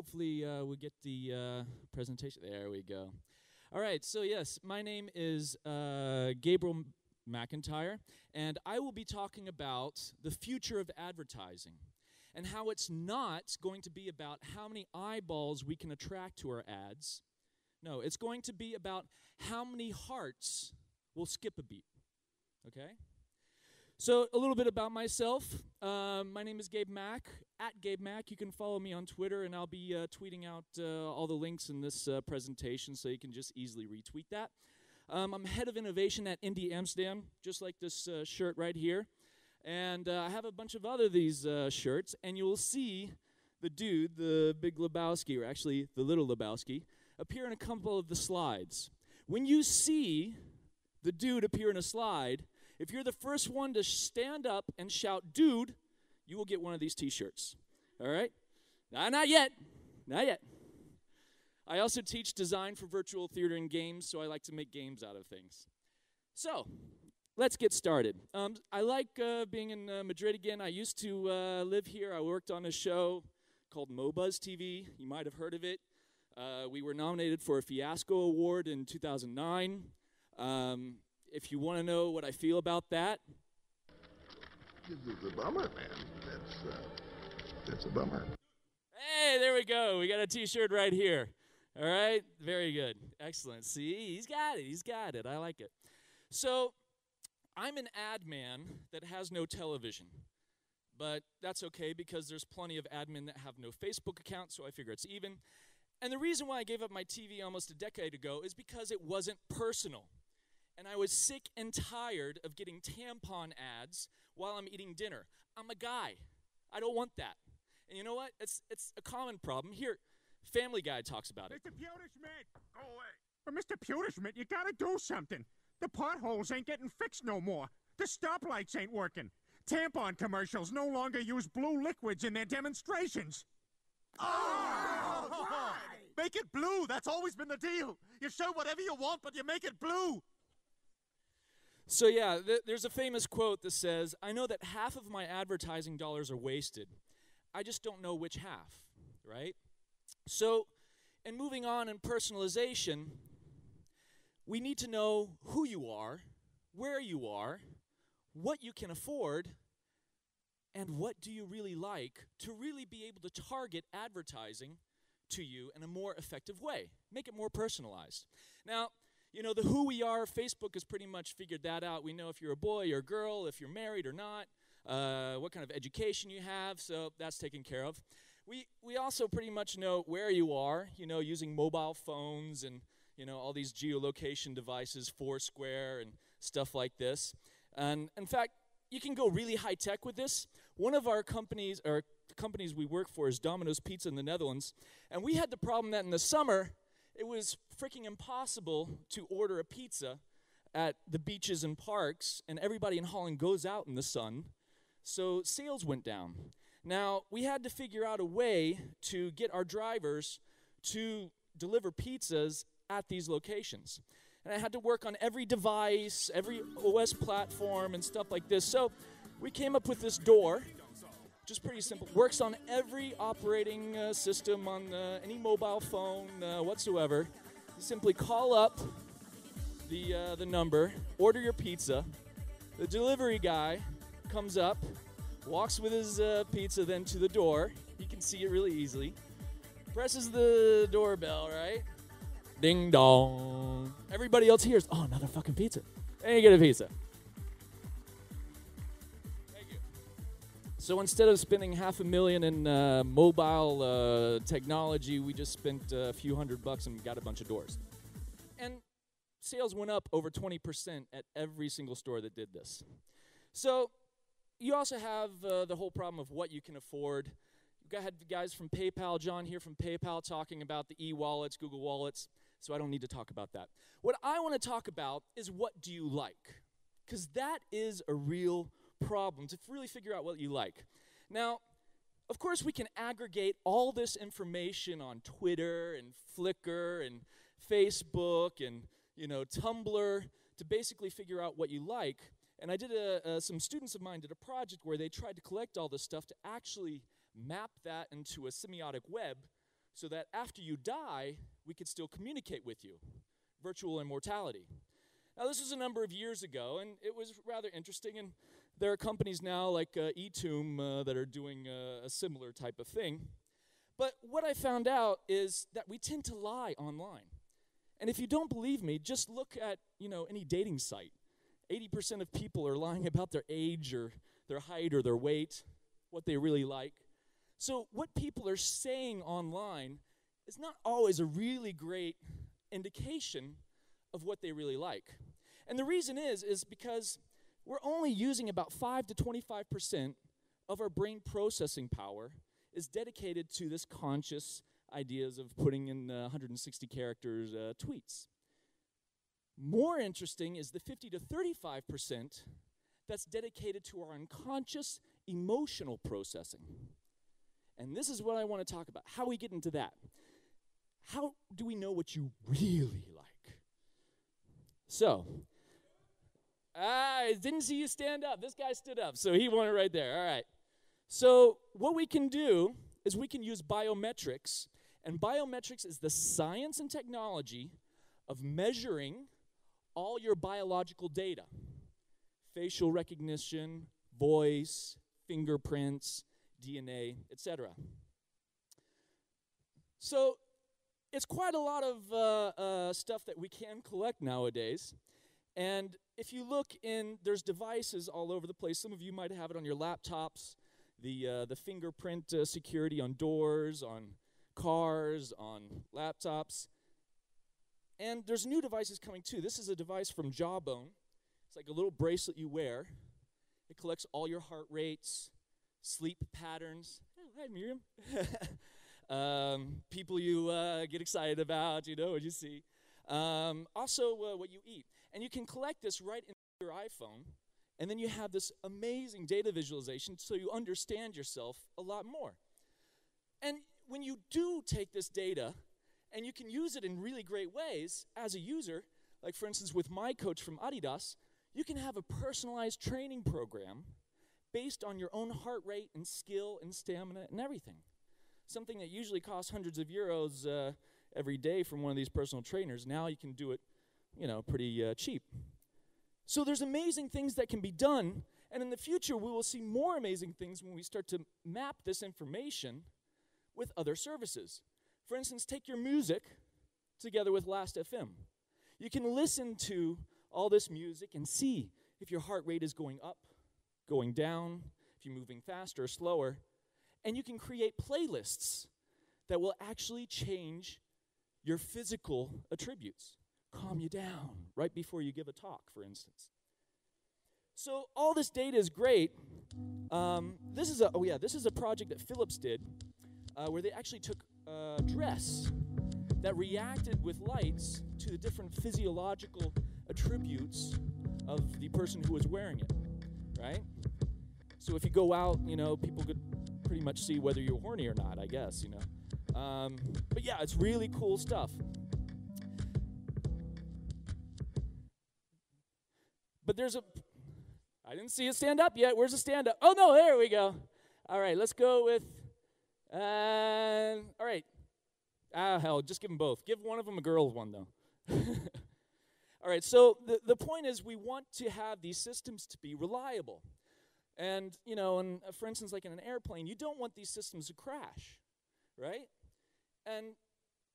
hopefully we'll get the presentation. There we go. All right, so yes, my name is Gabriel McIntyre, and I will be talking about the future of advertising and how it's not going to be about how many eyeballs we can attract to our ads. No, it's going to be about how many hearts will skip a beat, okay? So a little bit about myself. My name is Gabe Mack, at Gabe Mack. You can follow me on Twitter, and I'll be tweeting out all the links in this presentation so you can just easily retweet that. I'm head of innovation at Amsterdam, just like this shirt right here. And I have a bunch of other these shirts, and you'll see the dude, the big Lebowski, or actually the little Lebowski, appear in a couple of the slides. When you see the dude appear in a slide, if you're the first one to stand up and shout, "Dude," you will get one of these t-shirts. All right? Not yet. Not yet. I also teach design for virtual theater and games, so I like to make games out of things. So, let's get started. I like being in Madrid again. I used to live here. I worked on a show called MoBuzz TV. You might have heard of it. We were nominated for a Fiasco Award in 2009. If you want to know what I feel about that. This is a bummer, man. That's a bummer. Hey, there we go. We got a t-shirt right here. All right? Very good. Excellent. See, he's got it. He's got it. I like it. So, I'm an ad man that has no television. But that's okay because there's plenty of admin that have no Facebook account, so I figure it's even. And the reason why I gave up my TV almost a decade ago is because it wasn't personal. And I was sick and tired of getting tampon ads while I'm eating dinner. I'm a guy. I don't want that. And you know what? It's a common problem. Here, Family Guy talks about it. Mr. Pewterschmidt! Go away. But Mr. Pewterschmidt, you gotta do something. The potholes ain't getting fixed no more. The stoplights ain't working. Tampon commercials no longer use blue liquids in their demonstrations. Oh, why? Make it blue. That's always been the deal. You show whatever you want, but you make it blue. So yeah, there's a famous quote that says, "I know that half of my advertising dollars are wasted. I just don't know which half," right? So, in moving on in personalization, we need to know who you are, where you are, what you can afford, and what do you really like to really be able to target advertising to you in a more effective way. Make it more personalized. Now, you know, the who we are, Facebook has pretty much figured that out. We know if you're a boy or a girl, if you're married or not, what kind of education you have, so that's taken care of. We also pretty much know where you are, you know, using mobile phones and, you know, all these geolocation devices, Foursquare and stuff like this. And in fact, you can go really high tech with this. One of our companies, or the companies we work for, is Domino's Pizza in the Netherlands. And we had the problem that in the summer, it was freaking impossible to order a pizza at the beaches and parks, and everybody in Holland goes out in the sun, so sales went down. Now, we had to figure out a way to get our drivers to deliver pizzas at these locations. And I had to work on every device, every OS platform, and stuff like this. So we came up with this door, which is pretty simple. Works on every operating system on any mobile phone whatsoever. You simply call up the number, order your pizza. The delivery guy comes up, walks with his pizza then to the door. You can see it really easily. Presses the doorbell, right? Ding dong. Everybody else hears, "Oh, another fucking pizza." And you get a pizza. Thank you. So instead of spending $500,000 in mobile technology, we just spent a few $100 and got a bunch of doors. And sales went up over 20% at every single store that did this. So you also have the whole problem of what you can afford. You've had guys from PayPal, John here from PayPal, talking about the e-wallets, Google Wallets, so I don't need to talk about that. What I want to talk about is what do you like? Because that is a real problem, to really figure out what you like. Now, of course, we can aggregate all this information on Twitter and Flickr and Facebook and, you know, Tumblr to basically figure out what you like. And I did some students of mine did a project where they tried to collect all this stuff to actually map that into a semiotic web so that after you die, we could still communicate with you. Virtual immortality. Now, this was a number of years ago, and it was rather interesting, and there are companies now like eToom that are doing a similar type of thing. But what I found out is that we tend to lie online. And if you don't believe me, just look at, any dating site. 80% of people are lying about their age or their height or their weight, what they really like. So what people are saying online is not always a really great indication of what they really like. And the reason is because we're only using about 5 to 25% of our brain processing power is dedicated to this conscious ideas of putting in 160 characters tweets. More interesting is the 50 to 35% that's dedicated to our unconscious emotional processing. And this is what I want to talk about, how we get into that. How do we know what you really like? So, I didn't see you stand up. This guy stood up, so he won it right there. All right. So, what we can do is we can use biometrics, and biometrics is the science and technology of measuring all your biological data. Facial recognition, voice, fingerprints, DNA, etc. So, it's quite a lot of stuff that we can collect nowadays. And if you look there's devices all over the place. Some of you might have it on your laptops, the fingerprint security on doors, on cars, on laptops. And there's new devices coming too. This is a device from Jawbone. It's like a little bracelet you wear. It collects all your heart rates, sleep patterns. Oh, hi, Miriam. People you get excited about, what you see. Also, what you eat. And you can collect this right in your iPhone, and then you have this amazing data visualization so you understand yourself a lot more. And when you do take this data, and you can use it in really great ways as a user, like for instance with my coach from Adidas, you can have a personalized training program based on your own heart rate and skill and stamina and everything. Something that usually costs hundreds of euros every day from one of these personal trainers. Now you can do it, pretty cheap. So there's amazing things that can be done, and in the future we will see more amazing things when we start to map this information with other services. For instance, take your music together with Last.fm. You can listen to all this music and see if your heart rate is going up, going down, if you're moving faster or slower. And you can create playlists that will actually change your physical attributes, calm you down right before you give a talk, for instance. So all this data is great. This is a project that Philips did where they actually took a dress that reacted with lights to the different physiological attributes of the person who was wearing it, right? So if you go out, people could pretty much see whether you're horny or not, I guess, But yeah, it's really cool stuff. But I didn't see it stand up yet. Where's the stand up? Oh, no, there we go. All right, let's go with, all right. Hell, just give them both. Give one of them a girl's one, though. All right, so the point is we want to have these systems to be reliable. And, for instance, like in an airplane, you don't want these systems to crash, right? And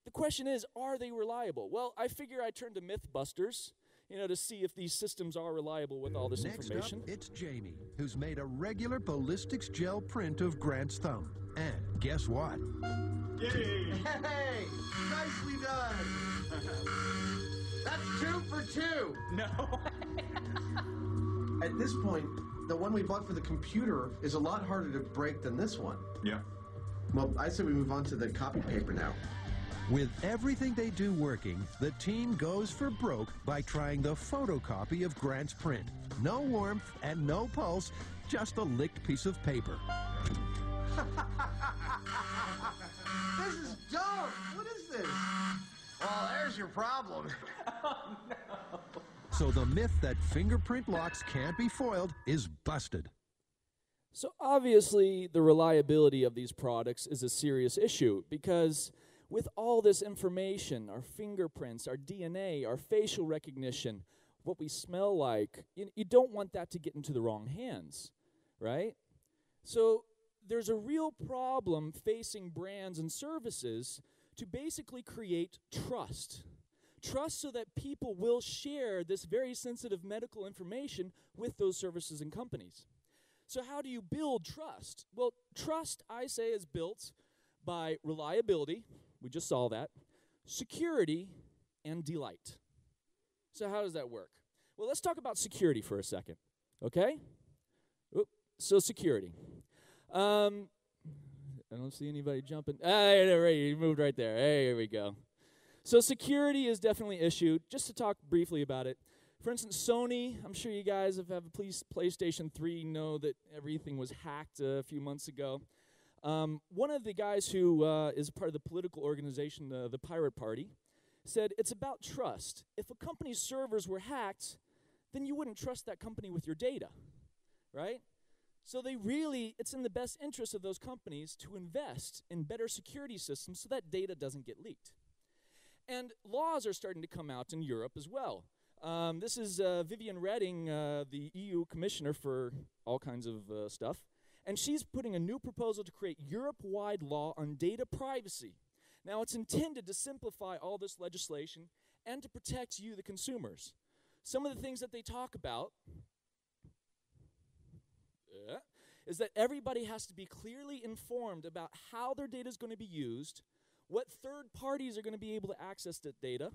the question is, are they reliable? Well, I figure I turn to Mythbusters, to see if these systems are reliable with all this information. Next up, it's Jamie, who's made a regular ballistics gel print of Grant's thumb. And guess what? Yay! Hey! Nicely done! That's 2 for 2! No. At this point, the one we bought for the computer is a lot harder to break than this one. Yeah. Well, I say we move on to the copy paper now. With everything they do working, the team goes for broke by trying the photocopy of Grant's print. No warmth and no pulse, just a licked piece of paper. This is dumb! What is this? Well, there's your problem. Oh, no. So the myth that fingerprint locks can't be foiled is busted. So obviously the reliability of these products is a serious issue because with all this information, our fingerprints, our DNA, our facial recognition, what we smell like, you don't want that to get into the wrong hands, right? So there's a real problem facing brands and services to basically create trust. Trust so that people will share this very sensitive medical information with those services and companies. So how do you build trust? Well, trust, I say, is built by reliability, we just saw that, security, and delight. So how does that work? Well, let's talk about security for a second, okay? So security. I don't see anybody jumping. You moved right there. Hey, here we go. So security is definitely an issue. Just to talk briefly about it. For instance, Sony, I'm sure you guys have a PlayStation 3 know that everything was hacked a few months ago. One of the guys who is part of the political organization, the Pirate Party, said it's about trust. If a company's servers were hacked, then you wouldn't trust that company with your data, right? So it's in the best interest of those companies to invest in better security systems so that data doesn't get leaked. And laws are starting to come out in Europe as well. This is Viviane Reding, the EU commissioner for all kinds of stuff. And she's putting a new proposal to create Europe-wide law on data privacy. Now, it's intended to simplify all this legislation and to protect you, the consumers. Some of the things that they talk about is that everybody has to be clearly informed about how their data is going to be used, what third parties are going to be able to access that data,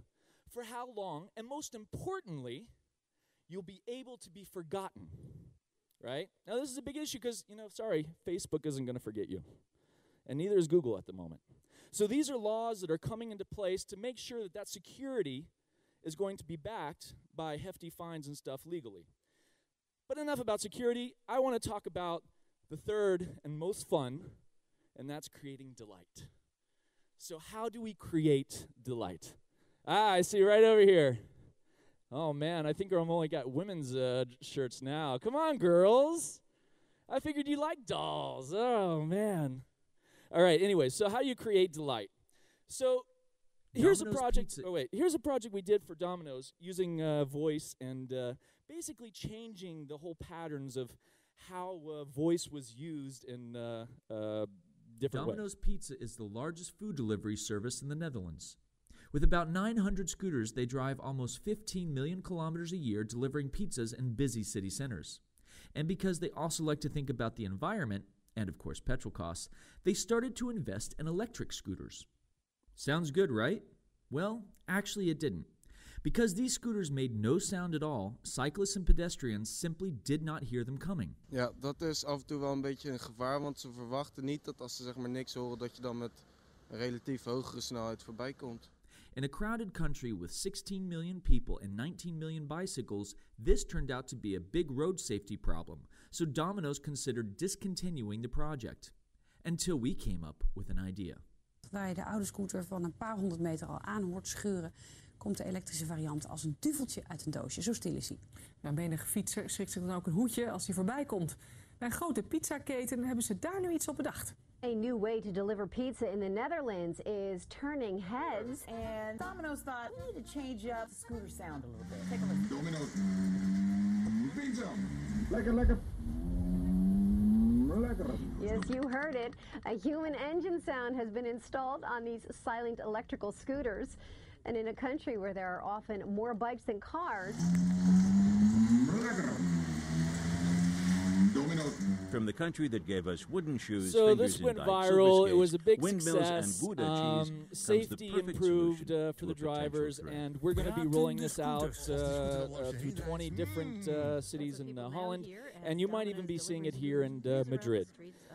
for how long, and most importantly, you'll be able to be forgotten, right? Now, this is a big issue because, Facebook isn't going to forget you, and neither is Google at the moment. So these are laws that are coming into place to make sure that security is going to be backed by hefty fines and stuff legally. But enough about security. I want to talk about the third and most fun, and that's creating delight. So how do we create delight? I see right over here. Oh, man, I think I've only got women's shirts now. Come on, girls. I figured you like dolls. Oh, man. All right, anyway, so how do you create delight? So here's a project. Here's a project we did for Domino's using voice and basically changing the whole patterns of how voice was used in different ways. Domino's Pizza is the largest food delivery service in the Netherlands. With about 900 scooters, they drive almost 15 million kilometers a year delivering pizzas in busy city centers. And because they also like to think about the environment, and of course petrol costs, they started to invest in electric scooters. Sounds good, right? Well, actually it didn't. Because these scooters made no sound at all, cyclists and pedestrians simply did not hear them coming. Ja, dat is af en toe wel een beetje een gevaar, want ze verwachten niet dat als ze zeg maar niks horen, dat je dan met een relatief hogere snelheid voorbij komt. In a crowded country with 16 million people and 19 million bicycles, this turned out to be a big road safety problem, so Domino's considered discontinuing the project. Until we came up with an idea. Waar je de oude scooter van een paar honderd meter al aan hoort schuren, komt de elektrische variant als een duveltje uit een doosje. Zo stil is hij. Nou, menige fietser schrikt zich dan ook een hoedje als hij voorbij komt. Bij een grote pizzaketen hebben ze daar nu iets op bedacht. A new way to deliver pizza in the Netherlands is turning heads. And Domino's thought we need to change up the scooter sound a little bit. Take a listen. Domino's pizza. Lekker, lekker. Lekker. Yes, you heard it. A human engine sound has been installed on these silent electrical scooters. And in a country where there are often more bikes than cars. From the country that gave us wooden shoes, so this went viral. It was a big windmills success. And Buddha cheese safety improved for the drivers, and we're going to be rolling this out through 20 different cities in Holland, and you might even be seeing it here in Madrid.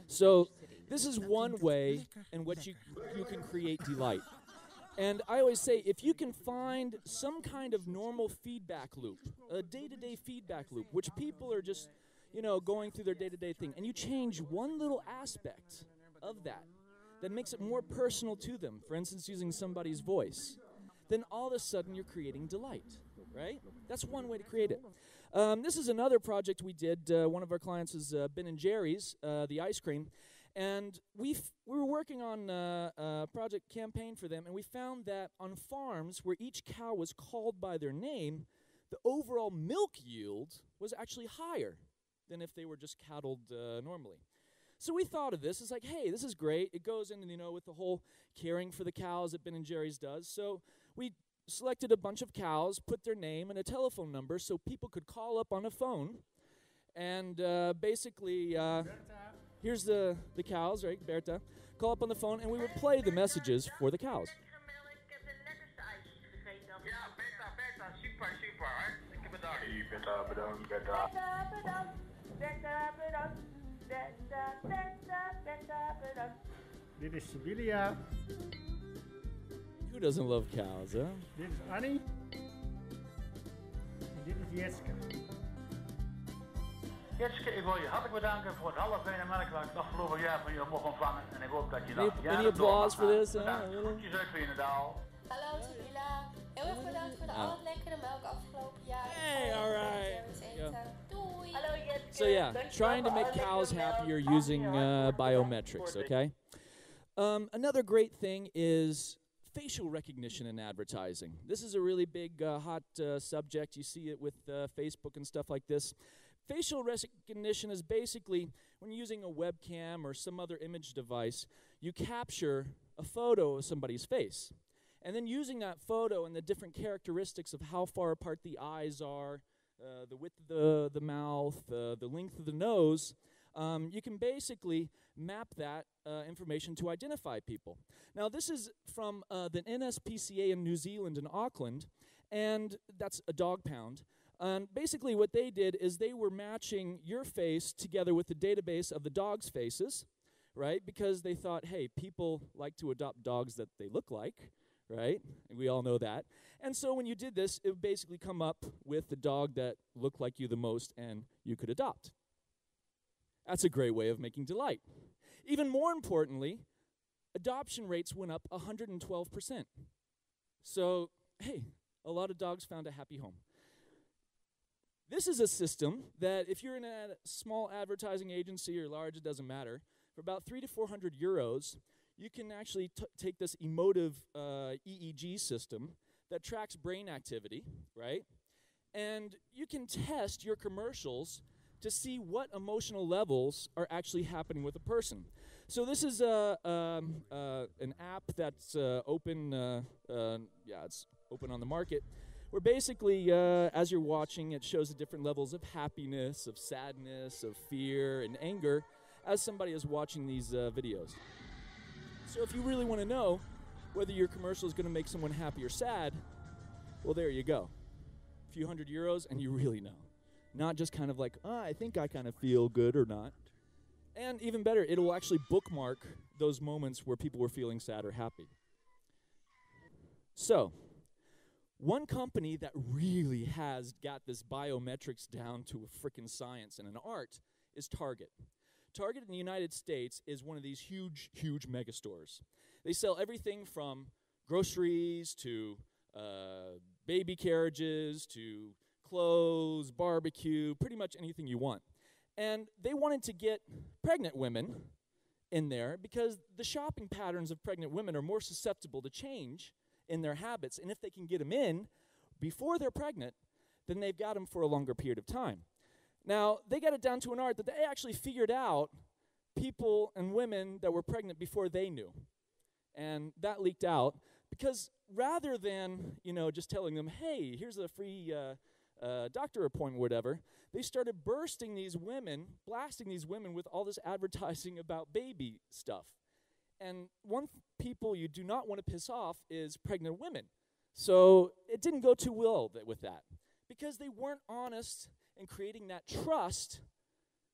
So this is one way in which you can create delight. And I always say, if you can find some kind of normal feedback loop, a day-to-day feedback loop, which people are just going through their day-to-day thing, and you change one little aspect of that makes it more personal to them, for instance, using somebody's voice, then all of a sudden you're creating delight, right? That's one way to create it. This is another project we did. One of our clients is Ben & Jerry's, the ice cream, And we were working on a project campaign for them, and we found that on farms where each cow was called by their name, the overall milk yield was actually higher than if they were just cattled normally. So we thought of this as like, hey, this is great. It goes in, with the whole caring for the cows that Ben & Jerry's does. So we selected a bunch of cows, put their name and a telephone number so people could call up on a phone. And basically, here's the cows, right, Bertha. Call up on the phone, and we would play the messages for the cows. Dit is Sibylia. Who doesn't love cows, huh? Dit is Annie. En dit is Jetske. Jetske, ik wil je hartelijk bedanken voor het halve vene melk waar ik het afgelopen jaar van je mocht ontvangen. En ik hoop dat je dat Any applause for this? Groetjes uit Veenendaal. Hallo Sibylla. Heel erg bedankt voor de al het lekkere melk afgelopen jaar. Hey, all right. Doei. Hallo Jetske. So yeah, trying to make cows happier using biometrics, okay? Another great thing is facial recognition in advertising. This is a really big, hot subject. You see it with Facebook and stuff like this. Facial recognition is basically when you're using a webcam or some other image device, you capture a photo of somebody's face. And then using that photo and the different characteristics of how far apart the eyes are, the width of the mouth, the length of the nose, you can basically map that information to identify people. Now, this is from the NSPCA in New Zealand in Auckland, and that's a dog pound. And basically what they did is they were matching your face together with the database of the dogs' faces, right? Because they thought, hey, people like to adopt dogs that they look like, right? And we all know that. And so when you did this, it would basically come up with the dog that looked like you the most and you could adopt. That's a great way of making delight. Even more importantly, adoption rates went up 112%. So, hey, a lot of dogs found a happy home. This is a system that if you're in a small advertising agency or large, it doesn't matter, for about 300 to 400 euros, you can actually take this emotive EEG system that tracks brain activity, right? And you can test your commercials to see what emotional levels are actually happening with a person. So this is an app that's open, it's open on the market, where basically, as you're watching, it shows the different levels of happiness, of sadness, of fear, and anger as somebody is watching these videos. So if you really want to know whether your commercial is going to make someone happy or sad, well, there you go. A few hundred euros, and you really know. Not just kind of like, I think I kind of feel good or not. And even better, it will actually bookmark those moments where people were feeling sad or happy. So, one company that really has got this biometrics down to a frickin' science and an art is Target. Target in the United States is one of these huge, huge mega stores. They sell everything from groceries to baby carriages to clothes, barbecue, pretty much anything you want. And they wanted to get pregnant women in there because the shopping patterns of pregnant women are more susceptible to change in their habits. And if they can get them in before they're pregnant, then they've got them for a longer period of time. Now, they got it down to an art that they actually figured out people and women that were pregnant before they knew. And that leaked out because rather than, just telling them, hey, here's a free doctor appointment, whatever, they started blasting these women with all this advertising about baby stuff. And one people you do not want to piss off is pregnant women. So it didn't go too well with that because they weren't honest in creating that trust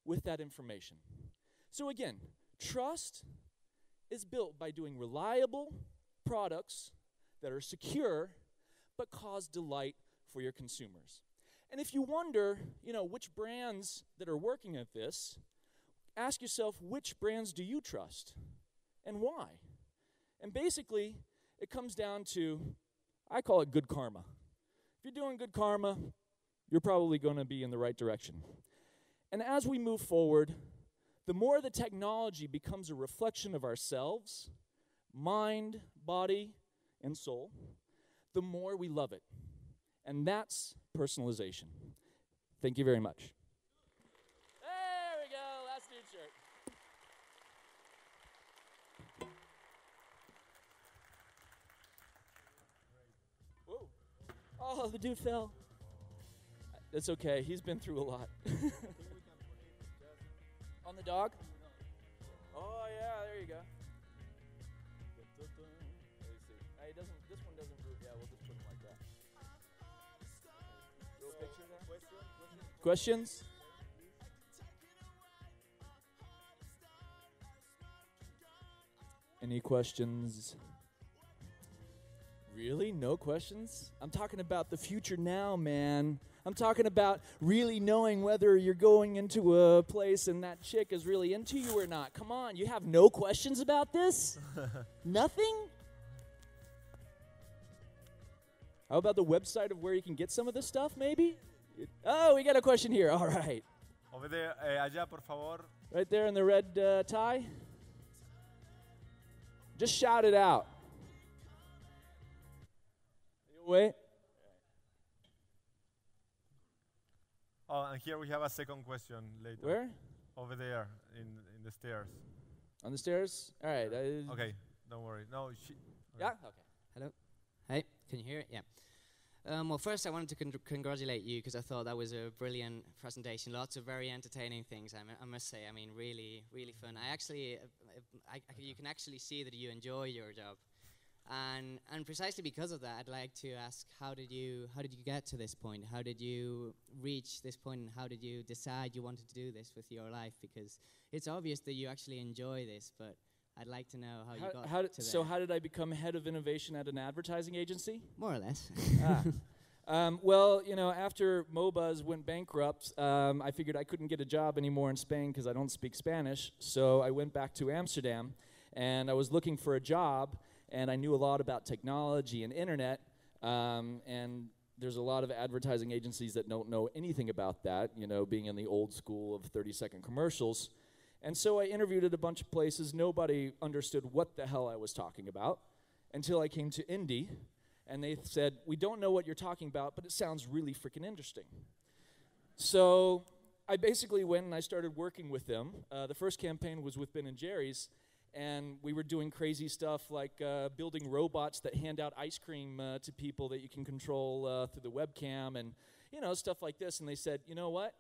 with that information. So again, trust is built by doing reliable products that are secure but cause delight for your consumers. And if you wonder, which brands that are working at this, ask yourself, which brands do you trust and why? And basically, it comes down to, I call it good karma. If you're doing good karma, you're probably going to be in the right direction. And as we move forward, the more the technology becomes a reflection of ourselves, mind, body, and soul, the more we love it. And that's personalization. Thank you very much. There we go, last dude shirt. Whoa. Oh, the dude fell. That's okay, he's been through a lot. On the dog? Oh yeah, there you go. Let me see. Hey, this one doesn't move. Yeah, we'll just put them like that. Little picture there. Questions? Any questions? Really? No questions? I'm talking about the future now, man. I'm talking about really knowing whether you're going into a place and that chick is really into you or not. Come on, you have no questions about this? Nothing? How about the website of where you can get some of this stuff, maybe? Oh, we got a question here. All right. Over there, allá, por favor. Right there in the red tie. Just shout it out. Wait. Oh, and here we have a second question later. Where? Over there, in the stairs. On the stairs? All right. Okay, don't worry. No, Yeah? Okay. Hello? Hey, can you hear it? Yeah. Well, first I wanted to congratulate you because I thought that was a brilliant presentation. Lots of very entertaining things, I must say. I mean, really, really fun. You can actually see that you enjoy your job. And precisely because of that, I'd like to ask, how did you get to this point? How did you reach this point, and how did you decide you wanted to do this with your life? Because it's obvious that you actually enjoy this, but I'd like to know how you got to that. So how did I become head of innovation at an advertising agency? More or less. Well, you know, after Mobuzz went bankrupt, I figured I couldn't get a job anymore in Spain because I don't speak Spanish. So I went back to Amsterdam, and I was looking for a job. And I knew a lot about technology and internet, and there's a lot of advertising agencies that don't know anything about that, you know, being in the old school of 30-second commercials. And so I interviewed at a bunch of places. Nobody understood what the hell I was talking about until I came to Indy, and they said, we don't know what you're talking about, but it sounds really freaking interesting. So I basically went and I started working with them. The first campaign was with Ben & Jerry's, and we were doing crazy stuff like building robots that hand out ice cream to people that you can control through the webcam and, you know, stuff like this. And they said, you know what?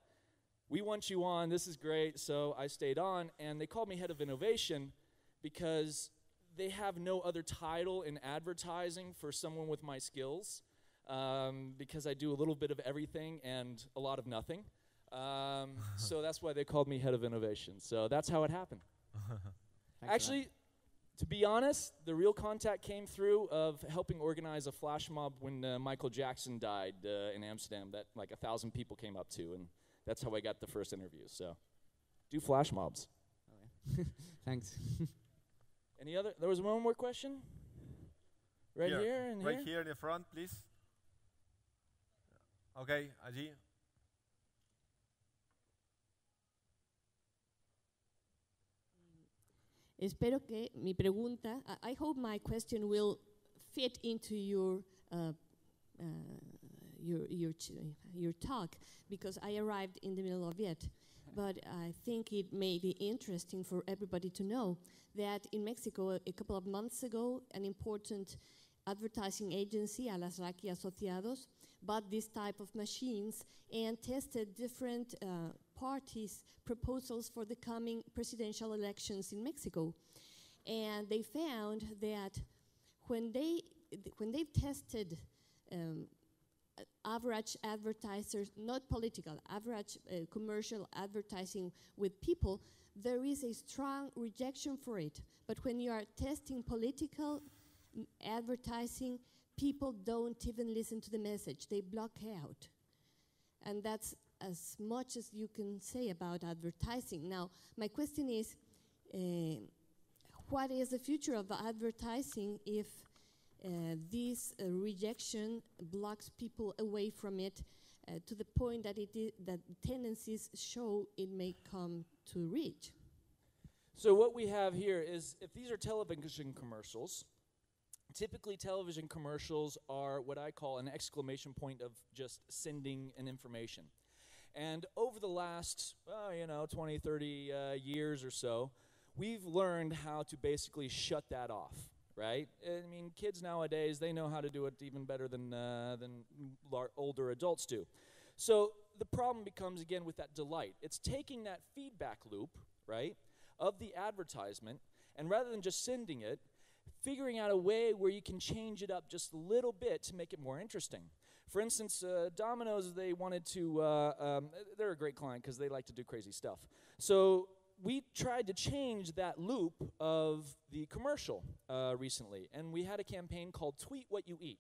We want you on. This is great. So I stayed on, and they called me head of innovation because they have no other title in advertising for someone with my skills because I do a little bit of everything and a lot of nothing. So that's why they called me head of innovation. So that's how it happened. Actually, to be honest, the real contact came through of helping organize a flash mob when Michael Jackson died in Amsterdam that like 1,000 people came up to, and that's how I got the first interview. So, do flash mobs. Okay. Thanks. Any other? There was one more question? Right here and right here in the front, please. Okay, allí. Espero que mi pregunta, I hope my question will fit into your talk, because I arrived in the middle of it. But I think it may be interesting for everybody to know that in Mexico, a couple of months ago, an important advertising agency, Alasraqui Asociados, bought this type of machines and tested different parties' proposals for the coming presidential elections in Mexico. And they found that when they've tested average advertisers, not political, average commercial advertising with people, there is a strong rejection for it. But when you are testing political advertising, people don't even listen to the message. They block out. And that's as much as you can say about advertising. Now, my question is, what is the future of advertising if this rejection blocks people away from it to the point that that tendencies show it may come to reach? So what we have here is, if these are television commercials, typically television commercials are what I call an exclamation point of just sending an information. And over the last, 20, 30 years or so, we've learned how to basically shut that off, right? I mean, kids nowadays, they know how to do it even better than older adults do. So the problem becomes, again, with that delight. It's taking that feedback loop, right, of the advertisement, and rather than just sending it, figuring out a way where you can change it up just a little bit to make it more interesting. For instance, Domino's, they wanted to, they're a great client because they like to do crazy stuff. So we tried to change that loop of the commercial recently, and we had a campaign called Tweet What You Eat,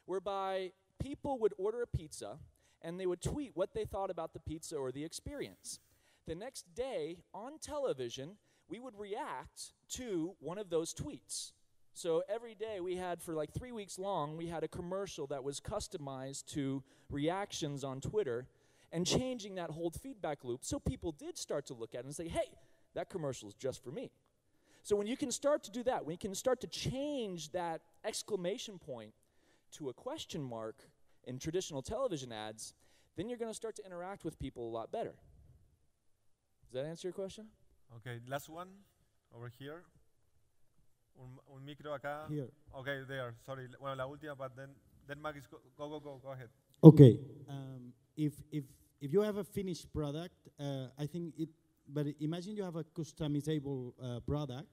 whereby people would order a pizza, and they would tweet what they thought about the pizza or the experience. The next day, on television, we would react to one of those tweets. So every day we had, for like 3 weeks long, we had a commercial that was customized to reactions on Twitter and changing that whole feedback loop so people did start to look at it and say, hey, that commercial is just for me. So when you can start to do that, when you can start to change that exclamation point to a question mark in traditional television ads, then you're going to start to interact with people a lot better. Does that answer your question? Okay, last one over here. Un micro acá. Here. Okay, there. Sorry. Bueno, la última, but then Marcus, go ahead. Okay. If you have a finished product, I think it. But imagine you have a customizable product.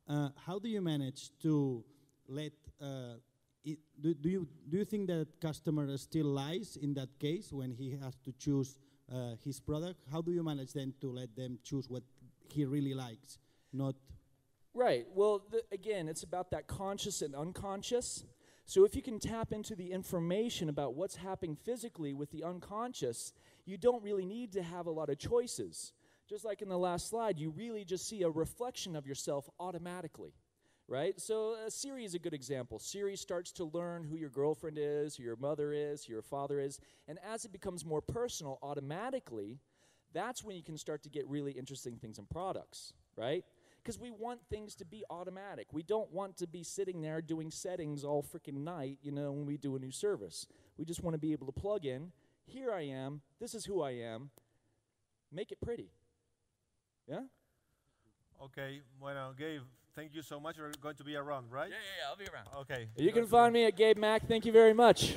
How do you manage to let? Do you think that customer still lies in that case when he has to choose his product? How do you manage then to let them choose what he really likes, not? Right. Well, again, it's about that conscious and unconscious. So if you can tap into the information about what's happening physically with the unconscious, you don't really need to have a lot of choices. Just like in the last slide, you really just see a reflection of yourself automatically, right? So Siri is a good example. Siri starts to learn who your girlfriend is, who your mother is, who your father is, and as it becomes more personal automatically, that's when you can start to get really interesting things in products, right? Because we want things to be automatic. We don't want to be sitting there doing settings all freaking night, when we do a new service. We just want to be able to plug in, here I am, this is who I am, make it pretty. Yeah? Okay, bueno, Gabe, thank you so much. You're going to be around, right? Yeah, I'll be around. Okay. You can find me at Gabe Mac. Thank you very much.